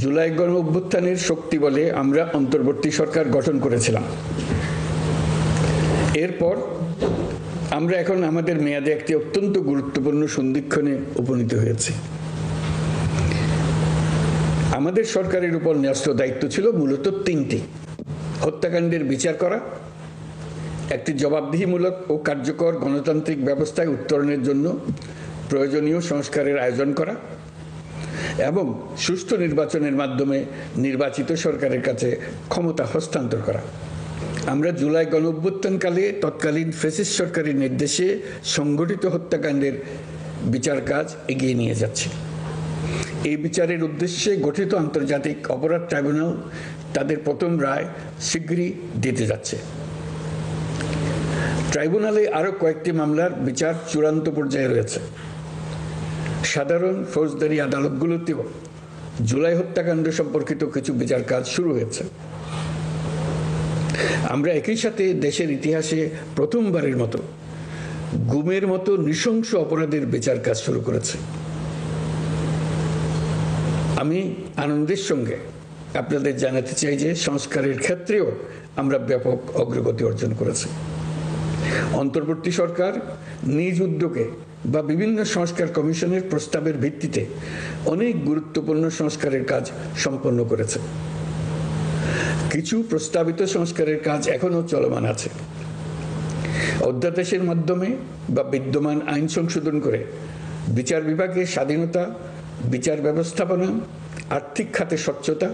জুলাই গণ অভ্যুত্থানের শক্তি বলে আমরা অন্তর্বর্তী সরকার গঠন করেছিলাম। এরপর আমরা এখন আমাদের মেয়াদে একটি অত্যন্ত গুরুত্বপূর্ণ সন্ধিক্ষণে উপনীত হয়েছি। আমাদের সরকারের উপর ন্যস্ত দায়িত্ব ছিল মূলত তিনটি: হত্যাকাণ্ডের বিচার করা, একটি জবাবদিহিমূলক ও কার্যকর গণতান্ত্রিক ব্যবস্থায় উত্তরণের জন্য প্রয়োজনীয় সংস্কারের আয়োজন করা এবং সুষ্ঠু নির্বাচনের মাধ্যমে নির্বাচিত সরকারের কাছে ক্ষমতা হস্তান্তর করা। আমরা জুলাই গণ অভ্যুত্থানকালে তৎকালীন ফ্যাসিস্ট সরকারের নির্দেশে সংগঠিত হত্যাকাণ্ডের বিচার কাজ এগিয়ে নিয়ে যাচ্ছি। এই বিচারের উদ্দেশ্যে গঠিত আন্তর্জাতিক অপরাধ ট্রাইব্যুনাল তাদের প্রথম রায় শীঘ্রই দিতে যাচ্ছে। ট্রাইব্যুনালে আরও কয়েকটি মামলার বিচার চূড়ান্ত পর্যায়ে রয়েছে। সাধারণ ফৌজদারি আদালতগুলোতেও জুলাই হত্যাকাণ্ড সম্পর্কিত কিছু বিচার কাজ শুরু হয়েছে। আমরা একই সাথে দেশের ইতিহাসে প্রথমবারের মতো গুমের মতো নৃশংস অপরাধের বিচার কাজ শুরু করেছি। আমি আনন্দের সঙ্গে আপনাদের জানাতে চাই যে সংস্কারের ক্ষেত্রেও আমরা ব্যাপক অগ্রগতি অর্জন করেছি। অন্তর্বর্তী সরকার নিজ উদ্যোগে বা বিভিন্ন সংস্কার কমিশনের প্রস্তাবের ভিত্তিতে অনেক গুরুত্বপূর্ণ সংস্কারের কাজ সম্পন্ন করেছে। কিছু প্রস্তাবিত সংস্কারের কাজ এখনো চলমান আছে। অধ্যাদেশের মাধ্যমে বা বিদ্যমান আইন সংশোধন করে বিচার বিভাগের স্বাধীনতা, বিচার ব্যবস্থাপনা, আর্থিক খাতে স্বচ্ছতা,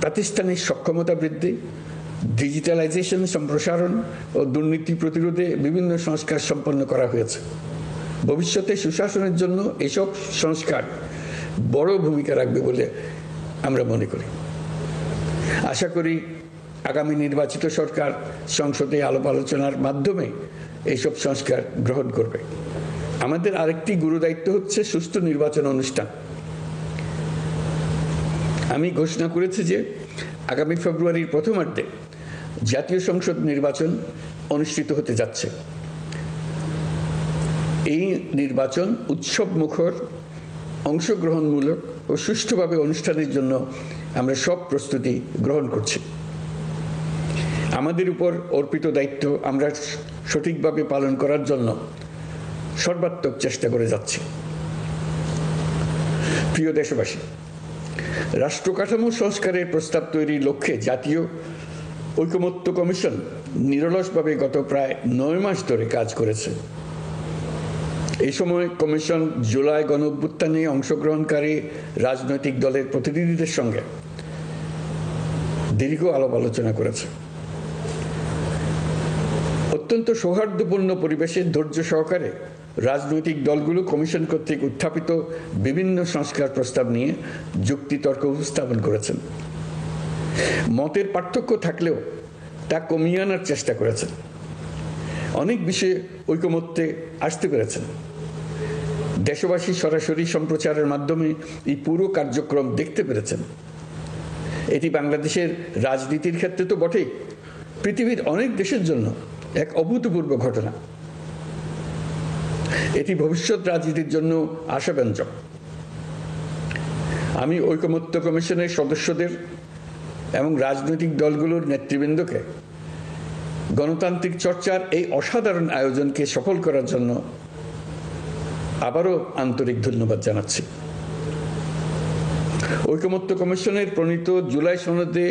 প্রাতিষ্ঠানিক সক্ষমতা বৃদ্ধি, ডিজিটালাইজেশন সম্প্রসারণ ও দুর্নীতি প্রতিরোধে বিভিন্ন সংস্কার সম্পন্ন করা হয়েছে। ভবিষ্যতে সুশাসনের জন্য এসব সংস্কার বড় ভূমিকা রাখবে বলে আমরা মনে করি। আশা করি আগামী নির্বাচিত সরকার সংসদে আলাপ আলোচনার মাধ্যমে এইসব সংস্কার গ্রহণ করবে। আমাদের আরেকটি গুরুদায়িত্ব হচ্ছে সুষ্ঠু নির্বাচন অনুষ্ঠান। আমি ঘোষণা করেছি যে আগামী ফেব্রুয়ারির প্রথমার্ধে জাতীয় সংসদ নির্বাচন অনুষ্ঠিত হতে যাচ্ছে। এই নির্বাচন উৎসব মুখর, অংশগ্রহণমূলক ও সুষ্ঠুভাবে অনুষ্ঠানের জন্য আমরা সব প্রস্তুতি গ্রহণ করছি। আমাদের উপর অর্পিত দায়িত্ব আমরা সঠিকভাবে পালন করার জন্য সর্বাত্মক চেষ্টা করে যাচ্ছি। প্রিয় দেশবাসী, রাষ্ট্র কাঠামো সংস্কারের প্রস্তাব তৈরির লক্ষ্যে জাতীয় ঐকমত্য কমিশন নিরলসভাবে গত প্রায় 9 মাস ধরে কাজ করেছে। এই সময় কমিশন জুলাই গণ অভ্যুত্থানে অংশগ্রহণকারী রাজনৈতিক দলের প্রতিনিধিদের সঙ্গে দীর্ঘ আলাপ আলোচনা করেছে। অত্যন্ত সৌহার্দ্যপূর্ণ পরিবেশে ধৈর্য সহকারে রাজনৈতিক দলগুলো কমিশন কর্তৃক উত্থাপিত বিভিন্ন সংস্কার প্রস্তাব নিয়ে যুক্তিতর্ক উপস্থাপন করেছেন। মতের পার্থক্য থাকলেও তা কমিয়ে আনার চেষ্টা করেছেন। অনেক বিষয়ে ঐকমত্যে আসতে পেরেছেন। দেশবাসী সরাসরি সম্প্রচারের মাধ্যমে এই পুরো কার্যক্রম দেখতে পেরেছেন। এটি বাংলাদেশের রাজনীতির ক্ষেত্রে তো বটেই, পৃথিবীর অনেক দেশের জন্য এক অভূতপূর্ব ঘটনা। এটি ভবিষ্যৎ রাজনীতির জন্য আশাব্যঞ্জক। আমি ঐকমত্য কমিশনের সদস্যদের এবং রাজনৈতিক দলগুলোর নেতৃবৃন্দকে গণতান্ত্রিক চর্চার এই অসাধারণ আয়োজনকে সফল করার জন্য আবারও আন্তরিক ধন্যবাদ জানাচ্ছি। ঐকমত্য কমিশনের প্রণীত জুলাই সনদে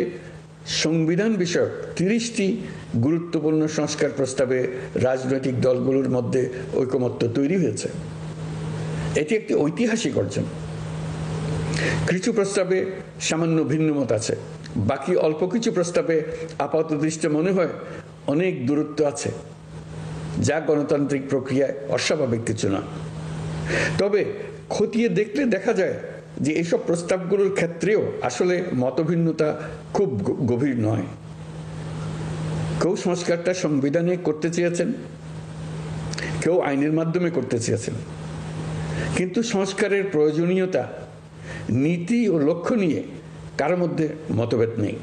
সংবিধান বিষয়ক 30টি গুরুত্বপূর্ণ সংস্কার প্রস্তাবে রাজনৈতিক দলগুলোর মধ্যে ঐকমত্য তৈরি হয়েছে। এটি একটি ঐতিহাসিক অর্জন। কিছু প্রস্তাবে সামান্য ভিন্নমত আছে, বাকি অল্প কিছু প্রস্তাবে আপাতদৃষ্টে মনে হয় অনেক দূরত্ব আছে, যা গণতান্ত্রিক প্রক্রিয়ায় অস্বাভাবিক কিছু না। তবে খতিয়ে দেখলে দেখা যায় যে এইসব প্রস্তাবগুলোর ক্ষেত্রেও আসলে মতভিন্নতা খুব গভীর নয়। কেউ সংস্কারটা সংবিধানে করতে চেয়েছেন, কেউ আইনের মাধ্যমে করতে চেয়েছেন, কিন্তু সংস্কারের প্রয়োজনীয়তা, নীতি ও লক্ষ্য নিয়ে কারোর মধ্যে মতভেদ নেই।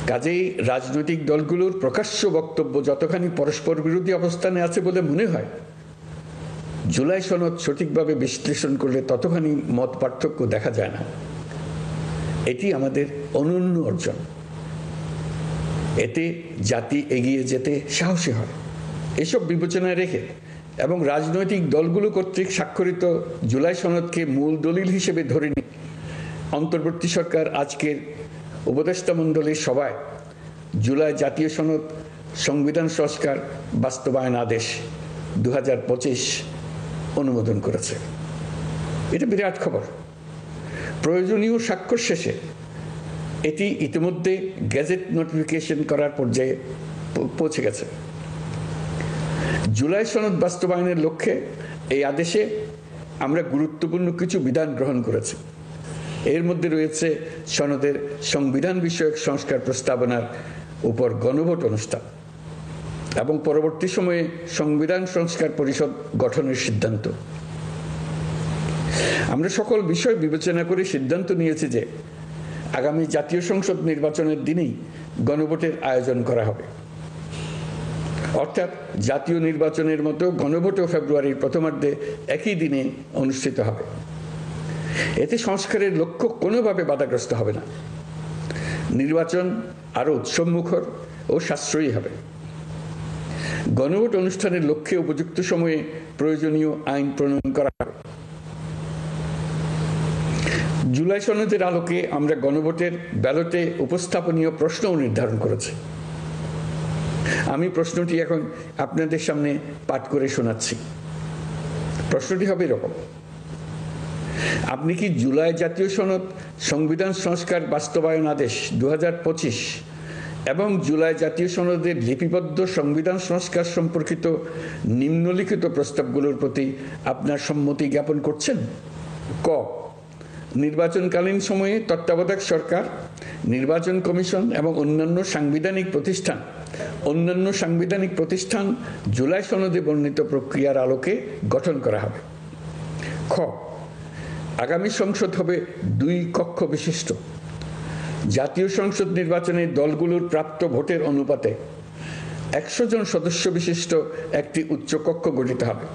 কাজেই রাজনৈতিক দলগুলোর প্রকাশ্য বক্তব্য যতখানি পরস্পর বিরোধী অবস্থানে আছে বলে মনে হয়, জুলাই সনদ সঠিকভাবে বিশ্লেষণ করলে ততখানি মত পার্থক্য দেখা যায় না। এটি আমাদের অনন্য অর্জন। এতে জাতি এগিয়ে যেতে সাহসী হয়। এসব বিবেচনায় রেখে এবং রাজনৈতিক দলগুলো কর্তৃক স্বাক্ষরিত জুলাই সনদকে মূল দলিল হিসেবে ধরে নিয়ে অন্তর্বর্তী সরকার আজকের উপদেষ্টা মণ্ডলীর সভায় জুলাই জাতীয় সনদ সংবিধান সংস্কার বাস্তবায়ন আদেশ 2025 অনুমোদন করেছে। এটা বিরাট খবর। প্রয়োজনীয় স্বাক্ষর শেষে এটি ইতিমধ্যে গেজেট নোটিফিকেশন করার পর্যায়ে পৌঁছে গেছে। জুলাই সনদ বাস্তবায়নের লক্ষ্যে এই আদেশে আমরা গুরুত্বপূর্ণ কিছু বিধান গ্রহণ করেছি। এর মধ্যে রয়েছে সনদের সংবিধান বিষয়ক সংস্কার প্রস্তাবনার উপর গণভোট অনুষ্ঠান এবং পরবর্তী সময়ে সংবিধান সংস্কার পরিষদ গঠনের সিদ্ধান্ত। আমরা সকল বিষয় বিবেচনা করে সিদ্ধান্ত নিয়েছি যে আগামী জাতীয় সংসদ নির্বাচনের দিনেই গণভোটের আয়োজন করা হবে, অর্থাৎ জাতীয় নির্বাচনের মতো গণভোটও ফেব্রুয়ারির প্রথমার্ধে একই দিনে অনুষ্ঠিত হবে। এতে সংস্কারের লক্ষ্য কোনোভাবে বাধাগ্রস্ত হবে না। নির্বাচন আরো উৎসবমুখর ও সাশ্রয়ী হবে। গণভোট অনুষ্ঠানের লক্ষ্যে উপযুক্ত সময়ে প্রয়োজনীয় আইন প্রণয়ন করা হবে। জুলাই সনদের আলোকে আমরা গণভোটের ব্যালটে উপস্থাপনীয় প্রশ্নও নির্ধারণ করেছি। আমি প্রশ্নটি এখন আপনাদের সামনে পাঠ করে শোনাচ্ছি। প্রশ্নটি হবে এরকম: আপনি কি জুলাই জাতীয় সনদ সংবিধান সংস্কার বাস্তবায়ন আদেশ 2025 এবং জুলাই জাতীয় সনদের লিপিবদ্ধ সংবিধান সংস্কার সম্পর্কিত নিম্নলিখিত প্রস্তাবগুলোর প্রতি আপনার সম্মতি জ্ঞাপন করছেন? ক, নির্বাচনকালীন সময়ে তত্ত্বাবধায়ক সরকার, নির্বাচন কমিশন এবং অন্যান্য সাংবিধানিক প্রতিষ্ঠান জুলাই সনদে বর্ণিত প্রক্রিয়ার আলোকে গঠন করা হবে। খ, আগামী সংসদ হবে 2 কক্ষ বিশিষ্ট। জাতীয় সংসদ নির্বাচনে দলগুলোর প্রাপ্ত ভোটের অনুপাতে 100 জন সদস্য বিশিষ্ট একটি উচ্চকক্ষ গঠিত হবে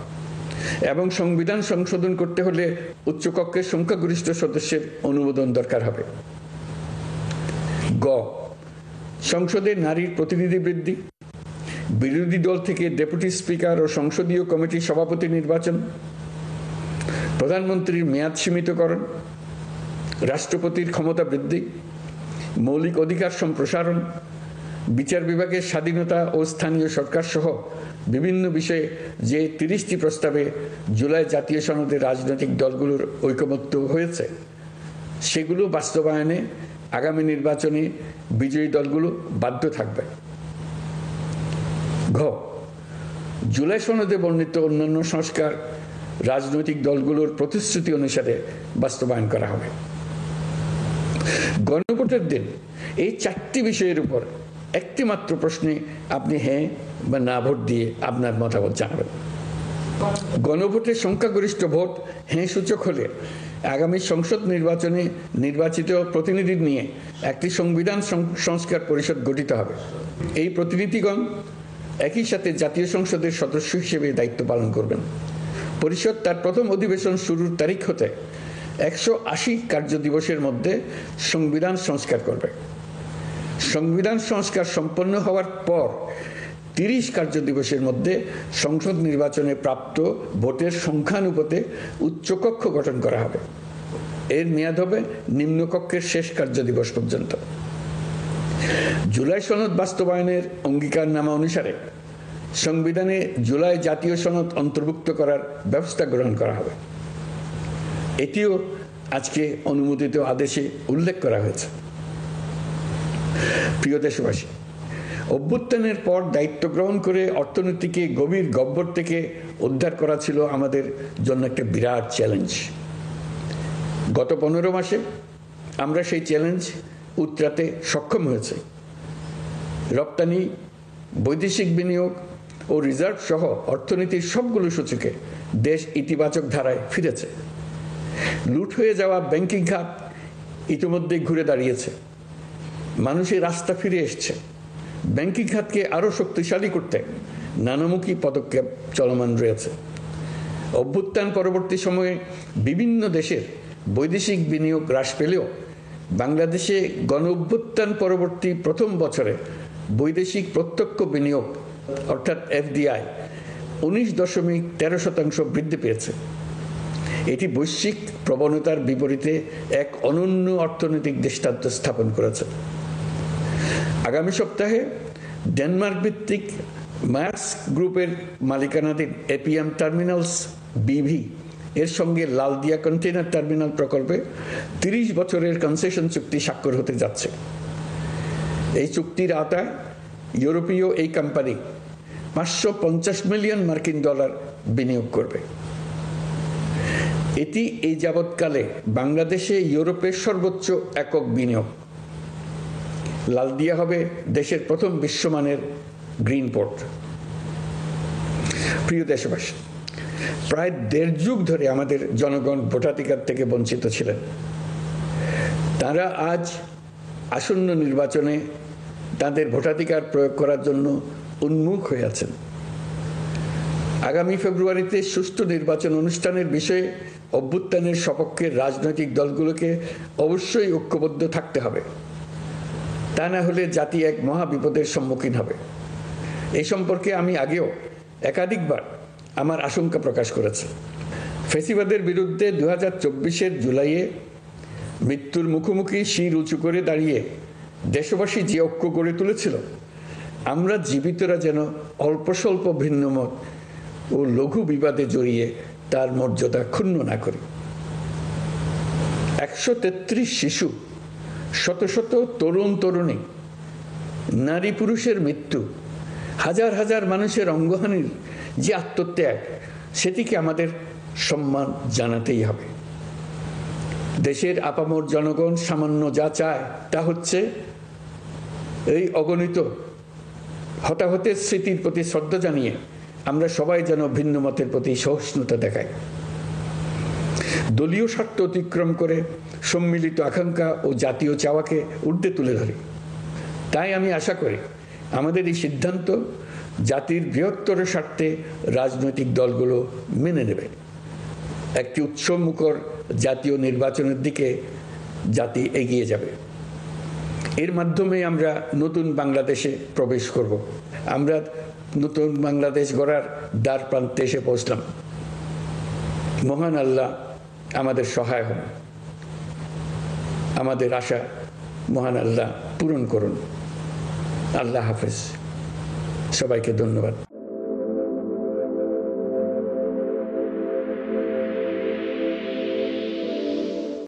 এবং সংবিধান সংশোধন করতে হলে উচ্চকক্ষের সংখ্যাগরিষ্ঠ সদস্যের অনুমোদন দরকার হবে। গ, সংসদে নারীর প্রতিনিধি বৃদ্ধি, বিরোধী দল থেকে ডেপুটি স্পিকার ও সংসদীয় কমিটির সভাপতি নির্বাচন, প্রধানমন্ত্রীর মেয়াদ সীমিতকরণ, রাষ্ট্রপতির ক্ষমতা বৃদ্ধি, মৌলিক অধিকার সম্প্রসারণ, বিচার বিভাগের স্বাধীনতা ও স্থানীয় সরকার সহ বিভিন্ন বিষয়ে যে 30টি প্রস্তাবে জুলাই জাতীয় সনদে রাজনৈতিক দলগুলোর ঐকমত্য হয়েছে সেগুলো বাস্তবায়নে আগামী নির্বাচনে বিজয়ী দলগুলো বাধ্য থাকবে। ঘ, জুলাই সনদে বর্ণিত অন্যান্য সংস্কার রাজনৈতিক দলগুলোর প্রতিশ্রুতি অনুসারে বাস্তবায়ন করা হবে। গণভোটের দিন এই 4টি বিষয়ের উপর একটি মাত্র প্রশ্নে আপনি হ্যাঁ বা না ভোট দিয়ে আপনার মতামত জানাবেন। গণভোটের সংখ্যাগরিষ্ঠ ভোট হ্যাঁ সূচক হলে আগামী সংসদ নির্বাচনে নির্বাচিত প্রতিনিধি নিয়ে একটি সংবিধান সংস্কার পরিষদ গঠিত হবে। এই প্রতিনিধিগণ একই সাথে জাতীয় সংসদের সদস্য হিসেবে দায়িত্ব পালন করবেন। পরিষদ তার প্রথম অধিবেশন শুরুর তারিখ হতে 180 কার্য দিবসের মধ্যে সংবিধান সংস্কার করবে। সংবিধান সংস্কার সম্পন্ন হওয়ার পর 30 কার্য দিবসের মধ্যে সংসদ নির্বাচনে প্রাপ্ত ভোটের সংখ্যানুপাতে উচ্চকক্ষ গঠন করা হবে। এর মেয়াদ হবে নিম্নকক্ষের শেষ কার্য দিবস পর্যন্ত। জুলাই সনদ বাস্তবায়নের অঙ্গীকারনামা অনুসারে সংবিধানে জুলাই জাতীয় সনদ অন্তর্ভুক্ত করার ব্যবস্থা গ্রহণ করা হবে। এটিও আজকে অনুমোদিত আদেশে উল্লেখ করা হয়েছে। প্রিয় দেশবাসী, অভ্যুত্থানের পর দায়িত্ব গ্রহণ করে অর্থনীতিকে গভীর গহ্বর থেকে উদ্ধার করা ছিল আমাদের জন্য একটা বিরাট চ্যালেঞ্জ। গত 15 মাসে আমরা সেই চ্যালেঞ্জ উতরাতে সক্ষম হয়েছে। রপ্তানি, বৈদেশিক বিনিয়োগ ও রিজার্ভ সহ অর্থনীতির সবগুলো সূচকে দেশ ইতিবাচক ধারায় ফিরেছে। লুট হয়ে যাওয়া ব্যাংকিং খাত ইতিমধ্যে ঘুরে দাঁড়িয়েছে। মানুষের রাস্তা ফিরে এসছে। ব্যাংকিং খাতকে আরো শক্তিশালী করতে নানামুখী পদক্ষেপ চলমান রয়েছে। অভ্যুত্থান পরবর্তী সময়ে বিভিন্ন দেশের বৈদেশিক বিনিয়োগ হ্রাস পেলেও বাংলাদেশে গণঅভ্যুত্থান পরবর্তী প্রথম বছরে বৈদেশিক প্রত্যক্ষ বিনিয়োগ অর্থাৎ এফডিআই 19.13% বৃদ্ধি পেয়েছে। এটি বৈশ্বিক প্রবণতার বিপরীতে এক অনন্য অর্থনৈতিক দৃষ্টান্ত স্থাপন করেছে। আগামী সপ্তাহে ডেনমার্ক ভিত্তিক মায়ার্স গ্রুপের মালিকানাধীন এপিএম টার্মিনালস বিভি এর সঙ্গে লালদিয়া কন্টেইনার টার্মিনাল প্রকল্পে 30 বছরের কনসেশন চুক্তি স্বাক্ষর হতে যাচ্ছে। এই চুক্তির আওতায় ইউরোপীয় এই কোম্পানি 550 মিলিয়ন মার্কিন ডলার বিনিয়োগ করবে। এটি এই যাবৎকালে বাংলাদেশে ইউরোপের সর্বোচ্চ একক বিনিয়োগ। লালদিয়া হবে দেশের প্রথম বিশ্বমানের গ্রিন পোর্ট। প্রিয় দেশবাসী, প্রায় 1.5 যুগ ধরে আমাদের জনগণ ভোটাধিকার থেকে বঞ্চিত ছিলেন। তারা আজ আসন্ন নির্বাচনে তাদের ভোটাধিকার প্রয়োগ করার জন্য উন্মুখ হয়ে আছেন। আগামী ফেব্রুয়ারিতে সুষ্ঠু নির্বাচন অনুষ্ঠানের বিষয়ে অভ্যুত্থানের সপক্ষের রাজনৈতিক দলগুলোকে অবশ্যই ঐক্যবদ্ধ থাকতে হবে। তা না হলে জাতি এক মহা বিপদের সম্মুখীন হবে। এই সম্পর্কে আমি আগেও একাধিকবার আমার আশঙ্কা প্রকাশ করেছি। ফ্যাসিবাদের বিরুদ্ধে 2024-এর জুলাইয়ে মৃত্যুর মুখোমুখি শির উঁচু করে দাঁড়িয়ে দেশবাসী যে ঐক্য গড়ে তুলেছিল, আমরা জীবিতরা যেন অল্প স্বল্প ভিন্নমত ও লঘু বিবাদে জড়িয়ে তার মর্যাদা ক্ষুণ্ণ না করি। 133 শিশু, শত শত তরুণ তরুণী, নারী পুরুষের মৃত্যু, হাজার হাজার মানুষের অঙ্গহানির যে আত্মত্যাগ, সেটিকে আমাদের সম্মান জানাতেই হবে। দেশের আপামর জনগণ সামান্য যা চায় তা হচ্ছে এই অগণিত হতাহতের স্মৃতির প্রতি শ্রদ্ধা জানিয়ে আমরা সবাই যেন ভিন্ন মতের প্রতি সহিষ্ণুতা দেখাই। দলীয় স্বার্থ অতিক্রম করে সম্মিলিত আকাঙ্ক্ষা ও জাতীয় চাওয়াকে ঊর্ধ্বে তুলে ধরি। তাই আমি আশা করি আমাদের এই সিদ্ধান্ত জাতির বৃহত্তর স্বার্থে রাজনৈতিক দলগুলো মেনে নেবে। একটি উৎসবমুখর জাতীয় নির্বাচনের দিকে জাতি এগিয়ে যাবে। এর মাধ্যমে আমরা নতুন বাংলাদেশে প্রবেশ করব। আমরা নতুন বাংলাদেশ গড়ার দ্বার প্রান্তে এসে পৌঁছলাম। মহান আল্লাহ আমাদের সহায় হন। আমাদের আশা মহান আল্লাহ পূরণ করুন। আল্লাহ হাফেজ। সবাইকে ধন্যবাদ।